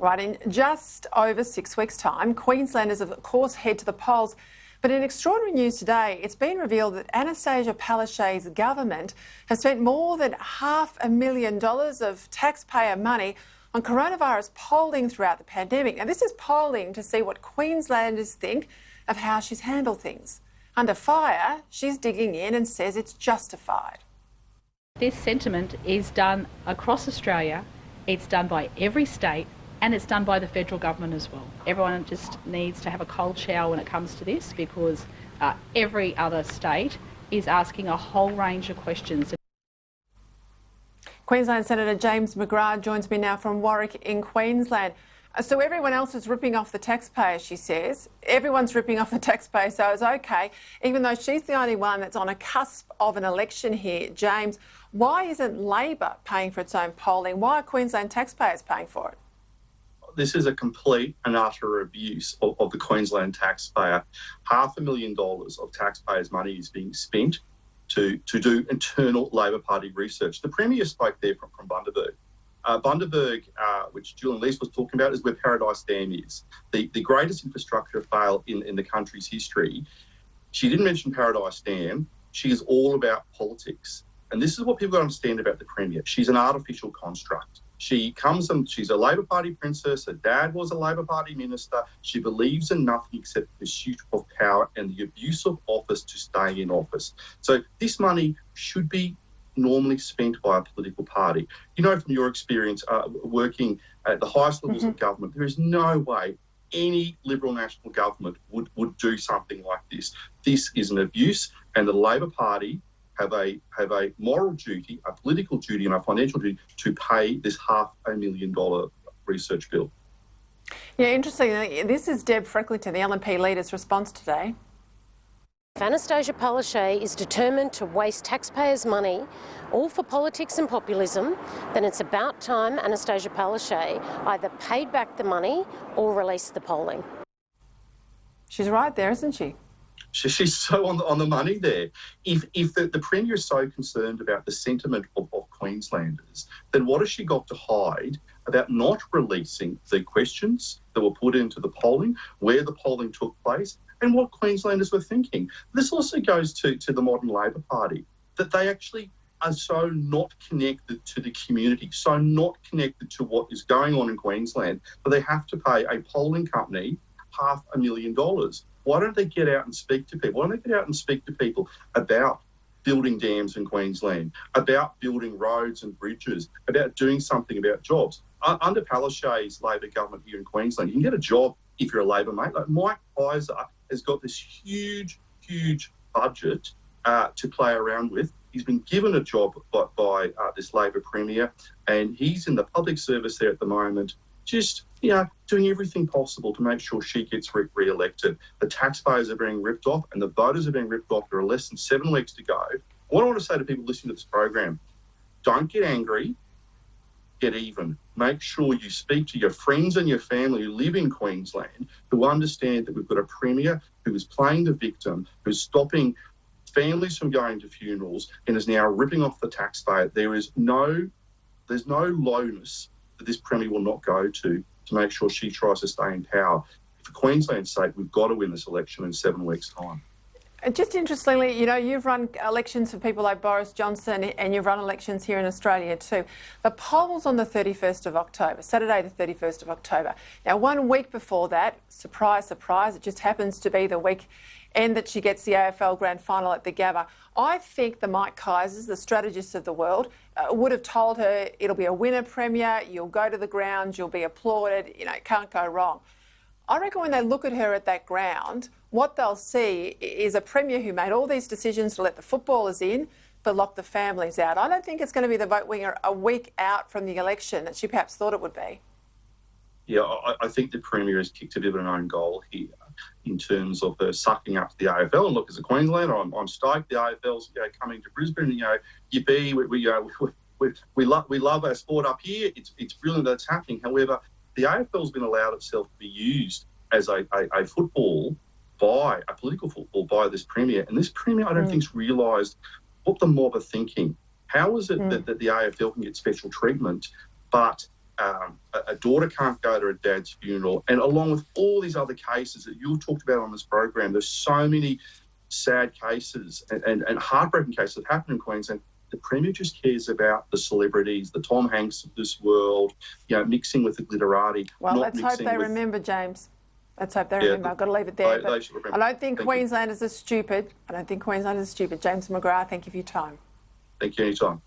Right, in just over 6 weeks' time, Queenslanders of course head to the polls. But in extraordinary news today, it's been revealed that Anastasia Palaszczuk's government has spent more than $500,000 of taxpayer money on coronavirus polling throughout the pandemic. Now, this is polling to see what Queenslanders think of how she's handled things. Under fire, she's digging in and says it's justified. This sentiment is done across Australia, it's done by every state, and it's done by the federal government as well. Everyone just needs to have a cold shower when it comes to this, because every other state is asking a whole range of questions. Queensland Senator James McGrath joins me now from Warwick in Queensland. So everyone else is ripping off the taxpayer, she says. Everyone's ripping off the taxpayer, so it's okay, even though she's the only one that's on a cusp of an election here. James, why isn't Labor paying for its own polling? Why are Queensland taxpayers paying for it? This is a complete and utter abuse of the Queensland taxpayer. $500,000 of taxpayers' money is being spent to do internal Labor Party research. The Premier spoke there from Bundaberg. Bundaberg, which Julian Lees was talking about, is where Paradise Dam is. The greatest infrastructure fail in the country's history. She didn't mention Paradise Dam. She is all about politics. And this is what people got to understand about the Premier. She's an artificial construct. She comes and she's a Labor Party princess. Her dad was a Labor Party minister. She believes in nothing except the pursuit of power and the abuse of office to stay in office. So this money should be normally spent by a political party. You know, from your experience working at the highest levels of government, there is no way any Liberal national government would do something like this. This is an abuse, and the Labor Party have a moral duty, a political duty and a financial duty to pay this $500,000 research bill. Yeah, interesting. This is Deb Frecklington, the LNP leader's response today. If Anastasia Palaszczuk is determined to waste taxpayers' money, all for politics and populism, then it's about time Anastasia Palaszczuk either paid back the money or released the polling. She's right there, isn't she? She's so on the money there. If the Premier is so concerned about the sentiment of Queenslanders, then what has she got to hide about not releasing the questions that were put into the polling, where the polling took place, and what Queenslanders were thinking? This also goes to the modern Labor Party, that they actually are so not connected to the community, so not connected to what is going on in Queensland, that they have to pay a polling company $500,000. Why don't they get out and speak to people? Why don't they get out and speak to people about building dams in Queensland, about building roads and bridges, about doing something about jobs? Under Palaszczuk's Labor government here in Queensland, you can get a job if you're a Labor mate. Like Mike Pizer has got this huge budget to play around with. He's been given a job by this Labor Premier, and he's in the public service there at the moment, just doing everything possible to make sure she gets re-elected. The taxpayers are being ripped off and the voters are being ripped off. There are less than 7 weeks to go. What I want to say to people listening to this program, don't get angry, get even. Make sure you speak to your friends and your family who live in Queensland, who understand that we've got a Premier who is playing the victim, who's stopping families from going to funerals and is now ripping off the taxpayer. There's no lowness that this Premier will not go to make sure she tries to stay in power. For Queensland's sake, we've got to win this election in 7 weeks' time. Just interestingly, you've run elections for people like Boris Johnson and you've run elections here in Australia too. The polls on the 31st of October, Saturday the 31st of October. Now, 1 week before that, surprise, surprise, it just happens to be the weekend that she gets the AFL Grand Final at the Gabba. I think the Mike Kaisers, the strategists of the world, would have told her it'll be a winner Premier, you'll go to the ground, you'll be applauded, it can't go wrong. I reckon when they look at her at that ground, what they'll see is a Premier who made all these decisions to let the footballers in but lock the families out. I don't think it's going to be the vote winger a week out from the election that she perhaps thought it would be. Yeah, I think the Premier has kicked a bit of an own goal here in terms of her sucking up to the AFL. And look, as a Queenslander, I'm stoked the AFL's coming to Brisbane. Yippee, we love our sport up here. It's brilliant that it's happening. However, the AFL's been allowed itself to be used as a football by a political football by this Premier. And this Premier, I don't think's realised what the mob are thinking. How is it that the AFL can get special treatment, but a daughter can't go to her dad's funeral, and along with all these other cases that you've talked about on this program, there's so many sad cases and heartbreaking cases that happen in Queensland. The Premier just cares about the celebrities, the Tom Hanks of this world, mixing with the glitterati. Well, let's hope they remember, James. Let's hope they remember. I've got to leave it there. They should remember. I don't think Queenslanders are stupid. I don't think Queenslanders are stupid. James McGrath, thank you for your time. Thank you, anytime.